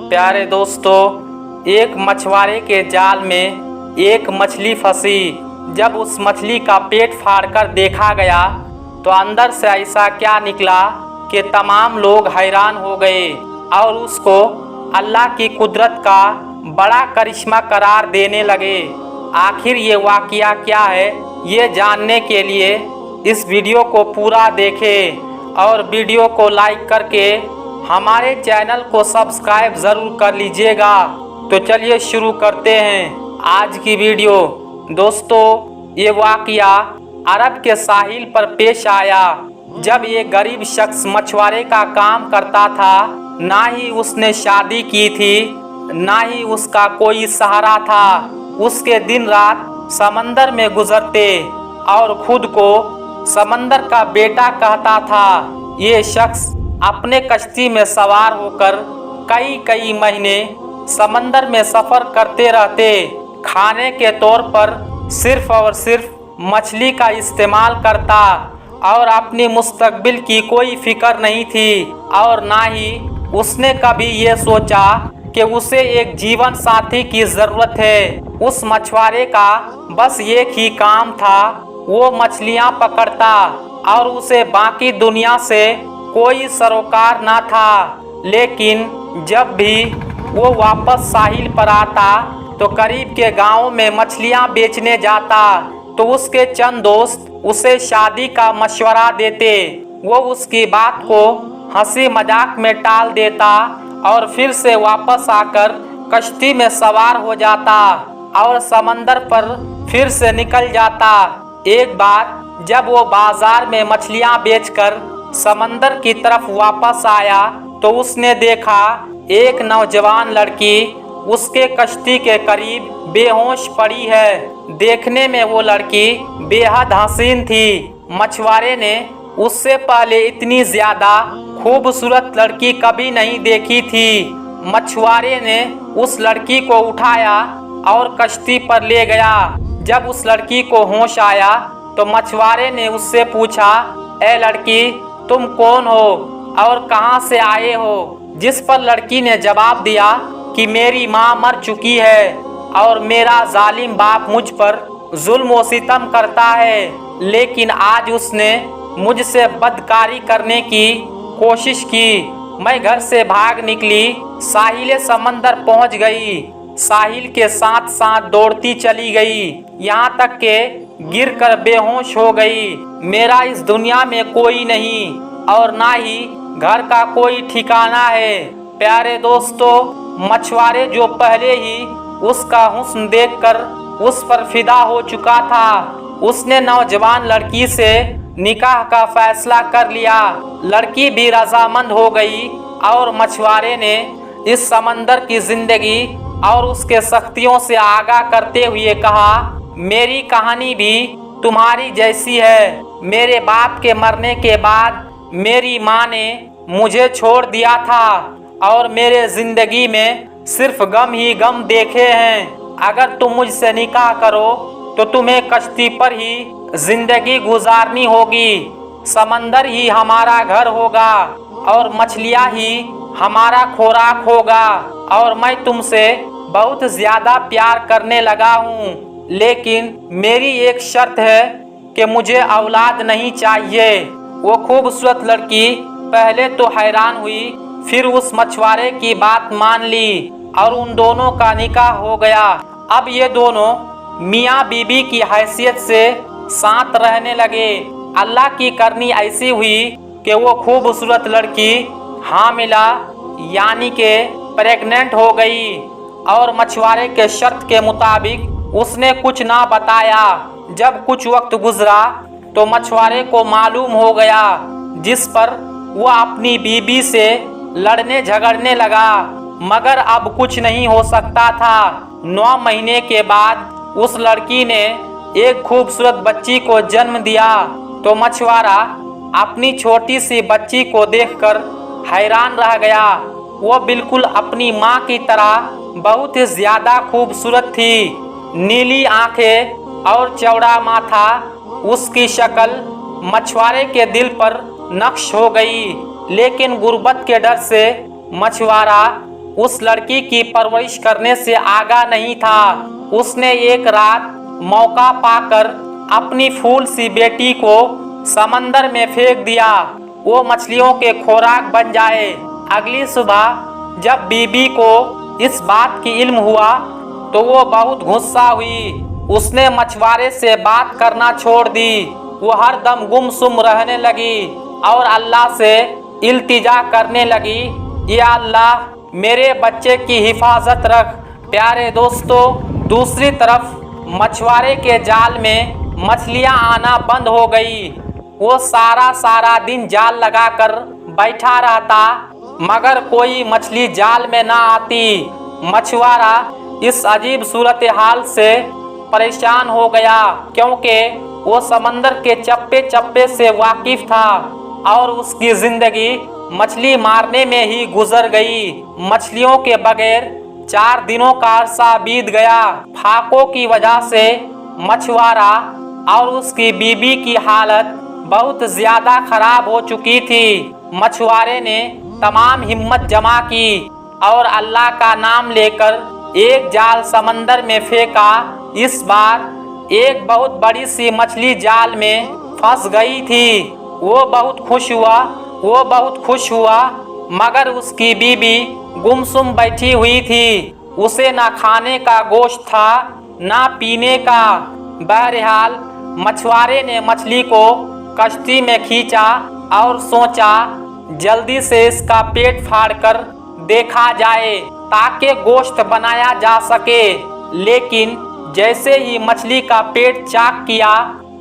प्यारे दोस्तों, एक मछुआरे के जाल में एक मछली फंसी। जब उस मछली का पेट फाड़कर देखा गया तो अंदर से ऐसा क्या निकला कि तमाम लोग हैरान हो गए और उसको अल्लाह की कुदरत का बड़ा करिश्मा करार देने लगे। आखिर ये वाक़या क्या है, ये जानने के लिए इस वीडियो को पूरा देखें और वीडियो को लाइक करके हमारे चैनल को सब्सक्राइब ज़रूर कर लीजिएगा। तो चलिए शुरू करते हैं आज की वीडियो। दोस्तों, ये वाक़या अरब के साहिल पर पेश आया जब ये गरीब शख्स मछुआरे का काम करता था। ना ही उसने शादी की थी, ना ही उसका कोई सहारा था। उसके दिन रात समंदर में गुजरते और खुद को समंदर का बेटा कहता था। ये शख्स अपने कश्ती में सवार होकर कई महीने समंदर में सफ़र करते रहते। खाने के तौर पर सिर्फ और सिर्फ मछली का इस्तेमाल करता और अपनी मुस्तकबिल की कोई फिक्र नहीं थी। और ना ही उसने कभी ये सोचा कि उसे एक जीवन साथी की ज़रूरत है। उस मछुआरे का बस एक ही काम था, वो मछलियाँ पकड़ता और उसे बाकी दुनिया से कोई सरोकार ना था। लेकिन जब भी वो वापस साहिल पर आता तो करीब के गांव में मछलियां बेचने जाता तो उसके चंद दोस्त उसे शादी का मशवरा देते। वो उसकी बात को हंसी मजाक में टाल देता और फिर से वापस आकर कश्ती में सवार हो जाता और समंदर पर फिर से निकल जाता। एक बार जब वो बाजार में मछलियां बेचकर समंदर की तरफ वापस आया तो उसने देखा एक नौजवान लड़की उसके कश्ती के करीब बेहोश पड़ी है। देखने में वो लड़की बेहद हसीन थी। मछुआरे ने उससे पहले इतनी ज्यादा खूबसूरत लड़की कभी नहीं देखी थी। मछुआरे ने उस लड़की को उठाया और कश्ती पर ले गया। जब उस लड़की को होश आया तो मछुआरे ने उससे पूछा, ए लड़की, तुम कौन हो और कहां से आए हो? जिस पर लड़की ने जवाब दिया कि मेरी माँ मर चुकी है और मेरा जालिम बाप मुझ पर जुल्म व सितम करता है। लेकिन आज उसने मुझसे बदकारी करने की कोशिश की। मैं घर से भाग निकली, साहिल समंदर पहुंच गई। साहिल के साथ साथ दौड़ती चली गई, यहाँ तक के गिरकर बेहोश हो गई। मेरा इस दुनिया में कोई नहीं और ना ही घर का कोई ठिकाना है। प्यारे दोस्तों, मछुआरे जो पहले ही उसका हुस्न देखकर उस पर फिदा हो चुका था, उसने नौजवान लड़की से निकाह का फैसला कर लिया। लड़की भी रजामंद हो गई और मछुआरे ने इस समंदर की जिंदगी और उसके सख्तियों से आगाह करते हुए कहा, मेरी कहानी भी तुम्हारी जैसी है। मेरे बाप के मरने के बाद मेरी माँ ने मुझे छोड़ दिया था और मेरे जिंदगी में सिर्फ गम ही गम देखे हैं। अगर तुम मुझसे निकाह करो तो तुम्हें कश्ती पर ही जिंदगी गुजारनी होगी। समंदर ही हमारा घर होगा और मछलियाँ ही हमारा खुराक होगा और मैं तुमसे बहुत ज्यादा प्यार करने लगा हूँ। लेकिन मेरी एक शर्त है कि मुझे औलाद नहीं चाहिए। वो खूबसूरत लड़की पहले तो हैरान हुई, फिर उस मछुआरे की बात मान ली और उन दोनों का निकाह हो गया। अब ये दोनों मियाँ बीबी की हैसियत से साथ रहने लगे। अल्लाह की करनी ऐसी हुई कि वो खूबसूरत लड़की हामिला यानी के प्रेग्नेंट हो गई और मछुआरे के शर्त के मुताबिक उसने कुछ ना बताया। जब कुछ वक्त गुजरा तो मछुआरे को मालूम हो गया, जिस पर वो अपनी बीबी से लड़ने झगड़ने लगा। मगर अब कुछ नहीं हो सकता था। 9 महीने के बाद उस लड़की ने एक खूबसूरत बच्ची को जन्म दिया तो मछुआरा अपनी छोटी सी बच्ची को देखकर हैरान रह गया। वो बिल्कुल अपनी माँ की तरह बहुत ही ज्यादा खूबसूरत थी। नीली आंखें और चौड़ा माथा, उसकी शक्ल मछुआरे के दिल पर नक्श हो गई। लेकिन गुर्बत के डर से मछुआरा उस लड़की की परवरिश करने से आगा नहीं था। उसने एक रात मौका पाकर अपनी फूल सी बेटी को समंदर में फेंक दिया, वो मछलियों के खुराक बन जाए। अगली सुबह जब बीबी को इस बात की इल्म हुआ तो वो बहुत गुस्सा हुई। उसने मछुआरे से बात करना छोड़ दी। वो हर दम गुमसुम रहने लगी और अल्लाह से इल्तिजा करने लगी, या अल्लाह मेरे बच्चे की हिफाजत रख। प्यारे दोस्तों, दूसरी तरफ मछुआरे के जाल में मछलियां आना बंद हो गई। वो सारा दिन जाल लगाकर बैठा रहता मगर कोई मछली जाल में ना आती। मछुआरा इस अजीब सूरत हाल से परेशान हो गया, क्योंकि वो समंदर के चप्पे चप्पे से वाकिफ था और उसकी जिंदगी मछली मारने में ही गुजर गई। मछलियों के बगैर 4 दिनों का अरसा बीत गया। फाकों की वजह से मछुआरा और उसकी बीबी की हालत बहुत ज्यादा खराब हो चुकी थी। मछुआरे ने तमाम हिम्मत जमा की और अल्लाह का नाम लेकर एक जाल समंदर में फेंका। इस बार एक बहुत बड़ी सी मछली जाल में फंस गई थी। वो बहुत खुश हुआ मगर उसकी बीबी गुमसुम बैठी हुई थी। उसे ना खाने का गोश्त था ना पीने का। बहरहाल मछुआरे ने मछली को कश्ती में खींचा और सोचा जल्दी से इसका पेट फाड़कर देखा जाए ताकि गोश्त बनाया जा सके। लेकिन जैसे ही मछली का पेट चाक किया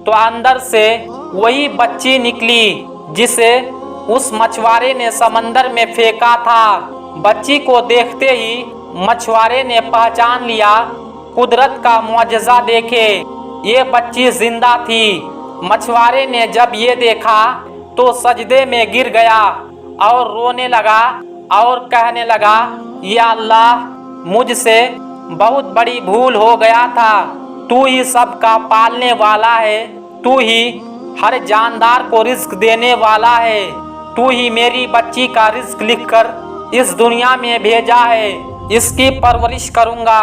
तो अंदर से वही बच्ची निकली जिसे उस मछुआरे ने समंदर में फेंका था। बच्ची को देखते ही मछुआरे ने पहचान लिया, कुदरत का मुआजिजा देखे, ये बच्ची जिंदा थी। मछुआरे ने जब ये देखा तो सजदे में गिर गया और रोने लगा और कहने लगा, या अल्लाह मुझसे बहुत बड़ी भूल हो गया था। तू ही सबका पालने वाला है, तू ही हर जानदार को रिस्क देने वाला है। तू ही मेरी बच्ची का रिस्क लिखकर इस दुनिया में भेजा है, इसकी परवरिश करूँगा।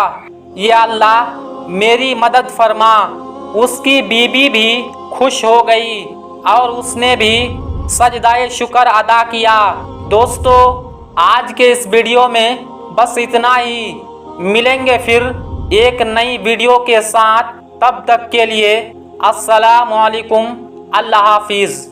या अल्लाह मेरी मदद फरमा। उसकी बीबी भी खुश हो गई और उसने भी सजदाए शुक्र अदा किया। दोस्तों, आज के इस वीडियो में बस इतना ही। मिलेंगे फिर एक नई वीडियो के साथ। तब तक के लिए अस्सलाम वालेकुम, अल्लाह हाफिज़।